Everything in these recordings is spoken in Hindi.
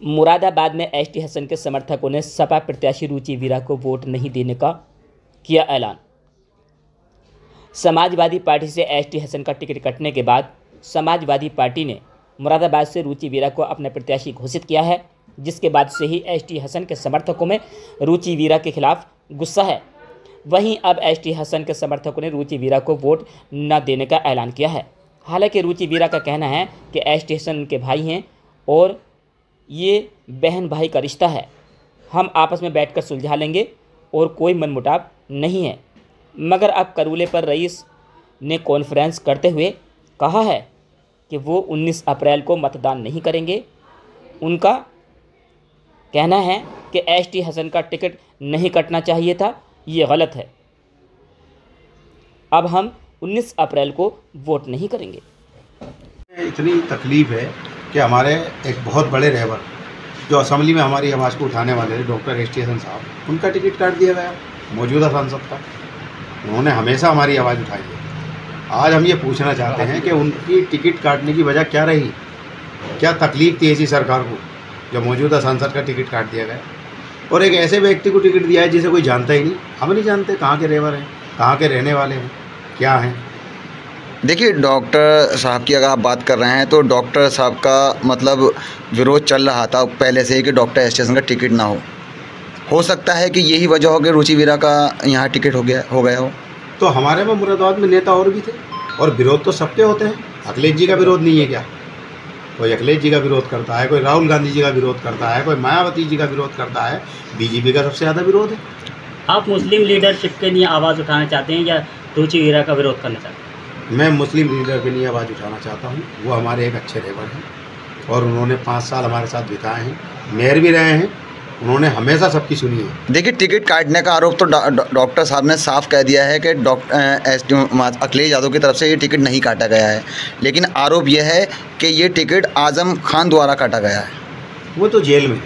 मुरादाबाद में एसटी हसन के समर्थकों ने सपा प्रत्याशी रुचि वीरा को वोट नहीं देने का किया ऐलान। समाजवादी पार्टी से एसटी हसन का टिकट कटने के बाद समाजवादी पार्टी ने मुरादाबाद से रुचि वीरा को अपना प्रत्याशी घोषित किया है, जिसके बाद से ही एसटी हसन के समर्थकों में रुचि वीरा के खिलाफ गुस्सा है। वहीं अब एसटी हसन के समर्थकों ने रुचि वीरा को वोट न देने का ऐलान किया है। हालांकि रुचि वीरा का कहना है कि एसटी हसन उनके भाई हैं और ये बहन भाई का रिश्ता है, हम आपस में बैठकर सुलझा लेंगे और कोई मनमुटाव नहीं है। मगर अब करूले पर रईस ने कॉन्फ्रेंस करते हुए कहा है कि वो 19 अप्रैल को मतदान नहीं करेंगे। उनका कहना है कि एसटी हसन का टिकट नहीं कटना चाहिए था, ये गलत है। अब हम 19 अप्रैल को वोट नहीं करेंगे। इतनी तकलीफ है कि हमारे एक बहुत बड़े रहबर जो असेंबली में हमारी आवाज़ को उठाने वाले थे, डॉक्टर एसटी हसन साहब, उनका टिकट काट दिया गया मौजूदा सांसद का। उन्होंने हमेशा हमारी आवाज़ उठाई है। आज हम ये पूछना चाहते हैं कि उनकी टिकट काटने की वजह क्या रही, क्या तकलीफ थी ऐसी सरकार को जब मौजूदा सांसद का टिकट काट दिया गया और एक ऐसे व्यक्ति को टिकट दिया है जिसे कोई जानता ही नहीं। हम नहीं जानते कहाँ के रहबर हैं, कहाँ के रहने वाले हैं, क्या हैं। देखिए, डॉक्टर साहब की अगर आप बात कर रहे हैं तो डॉक्टर साहब का मतलब विरोध चल रहा था पहले से ही कि डॉक्टर एसटी हसन का टिकट ना हो सकता है कि यही वजह हो कि रुचि वीरा का यहाँ टिकट हो गया हो। तो हमारे में मुरादाबाद में नेता और भी थे और विरोध तो सबके होते हैं। अखिलेश जी का विरोध नहीं है क्या? कोई अखिलेश जी का विरोध करता है, कोई राहुल गांधी जी का विरोध करता है, कोई मायावती जी का विरोध करता है, बीजेपी का सबसे ज़्यादा विरोध है। आप मुस्लिम लीडरशिप के लिए आवाज़ उठाना चाहते हैं या रुचि वीरा का विरोध करना चाहते हैं? मैं मुस्लिम लीडर के लिए आवाज़ उठाना चाहता हूँ। वो हमारे एक अच्छे रहबर हैं और उन्होंने 5 साल हमारे साथ बिताए हैं, मेयर भी रहे हैं, उन्होंने हमेशा सबकी सुनी है। देखिए, टिकट काटने का आरोप तो डॉक्टर साहब ने साफ कह दिया है कि अखिलेश यादव की तरफ से ये टिकट नहीं काटा गया है, लेकिन आरोप यह है कि ये टिकट आजम खान द्वारा काटा गया है। वो तो जेल में है,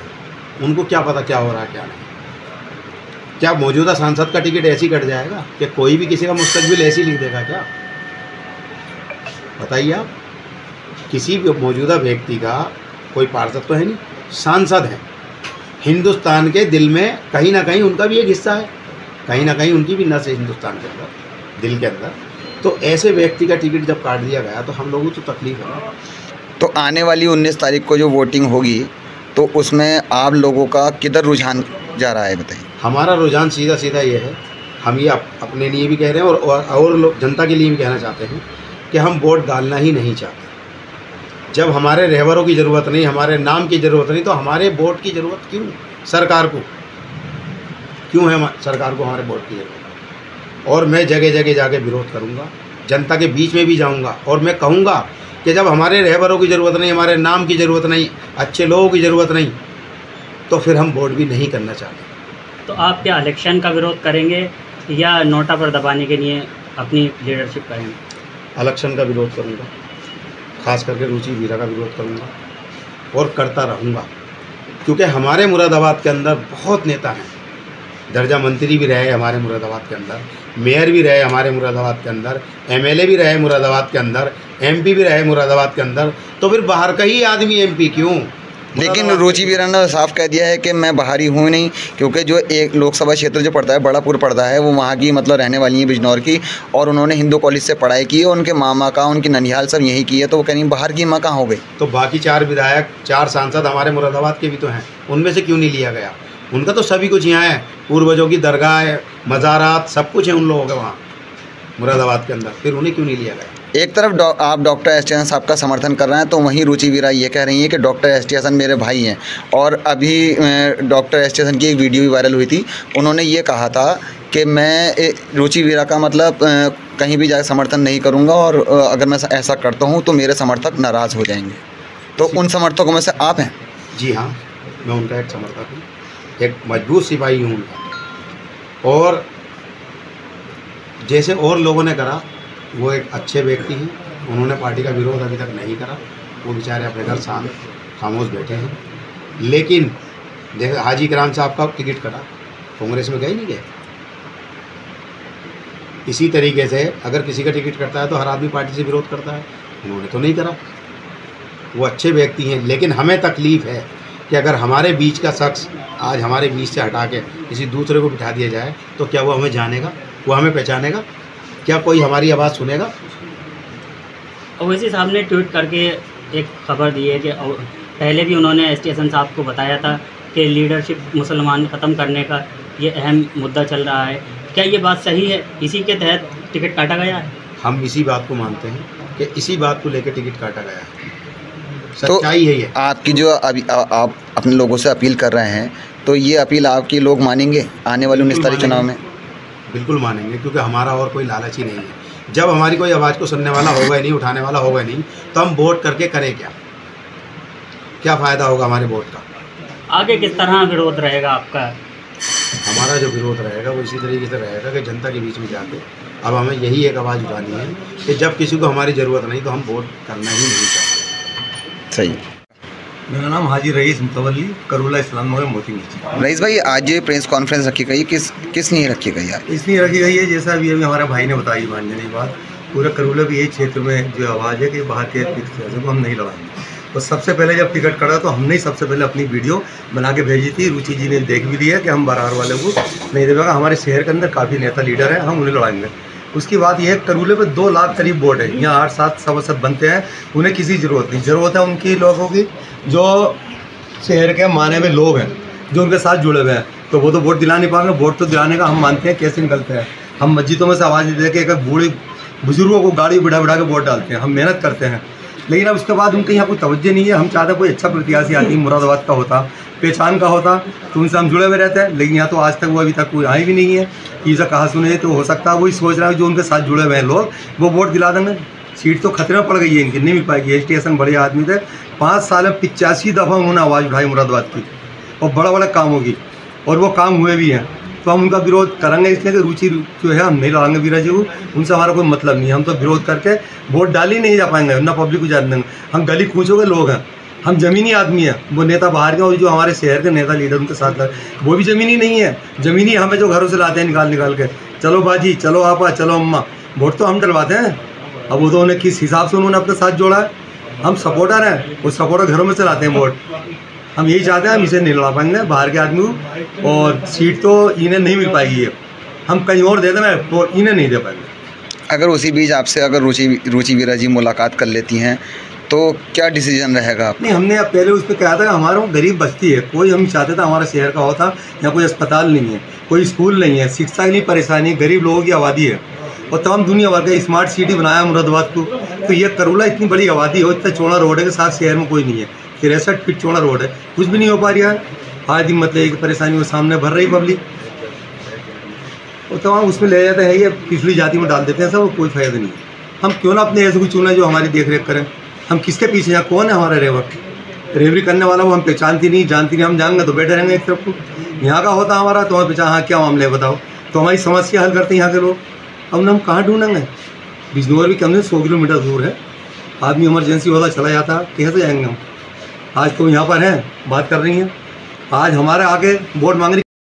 उनको क्या पता क्या हो रहा है क्या नहीं। क्या मौजूदा सांसद का टिकट ऐसे ही कट जाएगा? क्या कोई भी किसी का मुस्तकबिल ऐसे ही लिख देगा क्या? बताइए आप। किसी भी मौजूदा व्यक्ति का कोई पार्षद तो है नहीं, सांसद है। हिंदुस्तान के दिल में कहीं ना कहीं उनका भी एक हिस्सा है, कहीं ना कहीं उनकी भी नस है हिंदुस्तान के अंदर, दिल के अंदर। तो ऐसे व्यक्ति का टिकट जब काट दिया गया तो हम लोगों को तो तकलीफ है ना। तो आने वाली 19 तारीख को जो वोटिंग होगी तो उसमें आप लोगों का किधर रुझान जा रहा है, बताइए। हमारा रुझान सीधा सीधा ये है, हम ये अपने लिए भी कह रहे हैं और लोग जनता के लिए भी कहना चाहते हैं कि हम वोट डालना ही नहीं चाहते। जब हमारे रहबरों की ज़रूरत नहीं, हमारे नाम की ज़रूरत नहीं, तो हमारे वोट की ज़रूरत क्यों सरकार को? क्यों है सरकार को हमारे वोट की ज़रूरत? और मैं जगह जगह जाके विरोध करूंगा, जनता के बीच में भी जाऊंगा और मैं कहूंगा कि जब हमारे रहबरों की ज़रूरत नहीं, हमारे नाम की ज़रूरत नहीं, अच्छे लोगों की ज़रूरत नहीं, तो फिर हम वोट भी नहीं करना चाहते। तो आप क्या इलेक्शन का विरोध करेंगे या नोटा पर दबाने के लिए अपनी लीडरशिप करेंगे? इलेक्शन का विरोध करूंगा, खास करके रुचि वीरा का विरोध करूंगा और करता रहूंगा, क्योंकि हमारे मुरादाबाद के अंदर बहुत नेता हैं। दर्जा मंत्री भी रहे हमारे मुरादाबाद के अंदर, मेयर भी रहे हमारे मुरादाबाद के अंदर, एमएलए भी रहे मुरादाबाद के अंदर, एमपी भी रहे मुरादाबाद के अंदर। तो फिर बाहर का ही आदमी एमपी क्यों? लेकिन रुचि वीरा ने साफ कह दिया है कि मैं बाहरी हूँ नहीं, क्योंकि जो एक लोकसभा क्षेत्र जो पड़ता है बड़ापुर पड़ता है, वो वहाँ की मतलब रहने वाली हैं, बिजनौर की, और उन्होंने हिंदू कॉलेज से पढ़ाई की है, उनके मामा का उनकी ननिहाल सब यहीं की है, तो वो कह रही बाहर की माँ कहाँ हो गई? तो बाकी 4 विधायक 4 सांसद हमारे मुरादाबाद के भी तो हैं, उनमें से क्यों नहीं लिया गया? उनका तो सभी कुछ यहाँ है, पूर्वजों की दरगाह है, मज़ारात, सब कुछ है उन लोगों का वहाँ मुरादाबाद के अंदर, फिर उन्हें क्यों नहीं लिया गया? एक तरफ आप डॉक्टर एसटी हसन साहब का समर्थन कर रहे हैं, तो वहीं रुचि वीरा ये कह रही हैं कि डॉक्टर एसटी हसन मेरे भाई हैं। और अभी डॉक्टर एसटी हसन की एक वीडियो भी वायरल हुई थी, उन्होंने ये कहा था कि मैं रुचि वीरा का मतलब कहीं भी जाकर समर्थन नहीं करूँगा और अगर मैं ऐसा करता हूँ तो मेरे समर्थक नाराज़ हो जाएंगे। तो उन समर्थकों में से आप हैं? जी हाँ, मैं उनका एक समर्थक हूँ, एक मजबूत सिपाही हूँ उनका। और जैसे और लोगों ने करा, वो एक अच्छे व्यक्ति हैं, उन्होंने पार्टी का विरोध अभी तक नहीं करा, वो बेचारे अपने घर शांत खामोश बैठे हैं। लेकिन देखो, हाजी इकराम साहब का टिकट कटा, कांग्रेस में गए नहीं गए। इसी तरीके से अगर किसी का टिकट कटता है तो हर आदमी पार्टी से विरोध करता है, उन्होंने तो नहीं करा। वो अच्छे व्यक्ति हैं, लेकिन हमें तकलीफ़ है कि अगर हमारे बीच का शख्स आज हमारे बीच से हटा के किसी दूसरे को बिठा दिया जाए तो क्या वो हमें जानेगा, वो हमें पहचानेगा, क्या कोई हमारी आवाज़ सुनेगा? ओवैसी साहब ने ट्वीट करके एक खबर दी है कि पहले भी उन्होंने एसटी हसन साहब को बताया था कि लीडरशिप मुसलमान ख़त्म करने का ये अहम मुद्दा चल रहा है। क्या ये बात सही है? इसी के तहत टिकट काटा गया है? हम इसी बात को मानते हैं कि इसी बात को लेकर टिकट काटा गया है। सच्चाई है ये। आपकी जो अभी आप अपने लोगों से अपील कर रहे हैं, तो ये अपील आपकी लोग मानेंगे आने वाले 19 तारीख चुनाव में? बिल्कुल मानेंगे, क्योंकि हमारा और कोई लालच ही नहीं है। जब हमारी कोई आवाज़ को सुनने वाला होगा ही नहीं, उठाने वाला होगा ही नहीं, तो हम वोट करके करें क्या? क्या फ़ायदा होगा हमारे वोट का? आगे किस तरह विरोध रहेगा आपका? हमारा जो विरोध रहेगा वो इसी तरीके से रहेगा कि जनता के बीच में जाके अब हमें यही एक आवाज़ उठानी है कि जब किसी को हमारी ज़रूरत नहीं तो हम वोट करना ही नहीं चाहते। सही। मेरा नाम हाजी रईस मुतवल्ली, करूला इस्लाम नगर मोती मिर्ची। रईस भाई, आज ये प्रेस कॉन्फ्रेंस रखी गई, किस लिए रखी गई यार? इसलिए रखी गई है, जैसा अभी हमारे भाई ने बताई मानने बात, पूरा करूला भी यही क्षेत्र में जो आवाज़ है कि बाहर के सियासत को हम नहीं लड़ाएंगे। तो सबसे पहले जब टिकट कटा तो हमने ही सबसे पहले अपनी वीडियो बना के भेजी थी। रुचि जी ने देख भी लिया कि हम बरार वाले को नहीं देगा। हमारे शहर के अंदर काफ़ी नेता लीडर हैं, हम उन्हें लड़ाएंगे। उसकी बात यह है, करूले पे 2 लाख करीब वोट है, यहाँ 8-7 सभासद बनते हैं, उन्हें किसी ज़रूरत नहीं। ज़रूरत है उनकी लोगों की जो शहर के माने में लोग हैं, जो उनके साथ जुड़े हुए हैं। तो वो तो वोट दिला नहीं पाएंगे। वोट तो दिलाने का हम मानते हैं कैसे निकलते हैं। हम मस्जिदों में से आवाज़ दे के एक बूढ़े बुजुर्गों को गाड़ी बिठा बिठा के वोट डालते हैं। हम मेहनत करते हैं, लेकिन अब उसके बाद उनके यहाँ कोई तवज्जो नहीं है। हम चाहते कोई अच्छा प्रत्याशी आदमी मुरादाबाद का होता, पहचान का होता, तो उनसे हम जुड़े हुए रहते हैं। लेकिन यहाँ तो आज तक वो अभी तक कोई आए भी नहीं है। इसे कहा सुने तो हो सकता है वही सोच रहा है जो उनके साथ जुड़े हुए हैं लोग वो वोट दिला देंगे। सीट तो खतरे में पड़ गई है इनकी, नहीं मिल पाएगी। एसटी हसन बड़े आदमी थे, 5 साल में 85 दफ़ा उन्होंने आवाज़ उठाई मुरादाबाद की और बड़ा बड़ा काम होगी, और वो काम हुए भी हैं। तो हम उनका विरोध करेंगे, इसलिए कि रुचि जो है हम नहीं लड़ाएंगे वीरा जी को, उनसे हमारा कोई मतलब नहीं है। हम तो विरोध करके वोट डाल ही नहीं जा पाएंगे, ना पब्लिक को जाने देंगे। हम गली कूचों के लोग हैं, हम ज़मीनी आदमी हैं। वो नेता बाहर के और जो हमारे शहर के नेता लीडर उनके साथ वो भी ज़मीनी नहीं है। ज़मीनी हमें जो घरों से लाते हैं निकाल के, चलो बाजी, चलो आपा, चलो अम्मा, वोट तो हम डलवाते हैं। अब वो तो उन्हें किस हिसाब से उन्होंने अपने साथ जोड़ा है। हम सपोर्टर हैं, वो सपोर्टर घरों में से लाते हैं वोट। हम यही चाहते हैं, हम इसे नहीं लड़ा पाएंगे बाहर के आदमी को, और सीट तो इन्हें नहीं मिल पाएगी है। हम कहीं और दे दें तो इन्हें नहीं दे पाएंगे। अगर उसी बीच आपसे अगर रुचि वीरा जी मुलाकात कर लेती हैं तो क्या डिसीजन रहेगा? नहीं, हमने अब पहले उस पर कहा था कि हमारा वो गरीब बस्ती है, कोई हम चाहते थे हमारा शहर का होता, यहाँ कोई अस्पताल नहीं है, कोई स्कूल नहीं है, शिक्षा की नहीं परेशानी, गरीब लोगों की आबादी है, और तमाम दुनिया भर का स्मार्ट सिटी बनाया मुरादाबाद को। तो ये करूला इतनी बड़ी आबादी हो, इतना चौड़ा रोड है कि साथ शहर में कोई नहीं है, 63 फीट चौड़ा रोड है, कुछ भी नहीं हो पा रहा है। आज दिन मतलब एक परेशानी को सामने भर रही पब्लिक, और तमाम उसमें ले जाते हैं, ये पिछली जाति में डाल देते हैं सब, कोई फायदा नहीं है। हम क्यों ना अपने ऐसे को चुना जो हमारी देख रेख करें। हम किसके पीछे हैं? कौन है हमारा रेवरी करने वाला? वो हम पहचानती नहीं, जानती नहीं। हम जाएंगे तो बैठे रहेंगे एक तरफ को। यहाँ का होता हमारा तो हमें पहचान, हाँ क्या मामले बताओ, तो हमारी समस्या हल करते हैं यहाँ के लोग। अब हम कहाँ ढूंढेंगे? बिजनौर भी कम से 100 किलोमीटर दूर है, आदमी इमरजेंसी होता चला जाता, कैसे जाएंगे हम? आज तो यहाँ पर हैं, बात कर रही हैं, आज हमारे आगे वोट मांग रही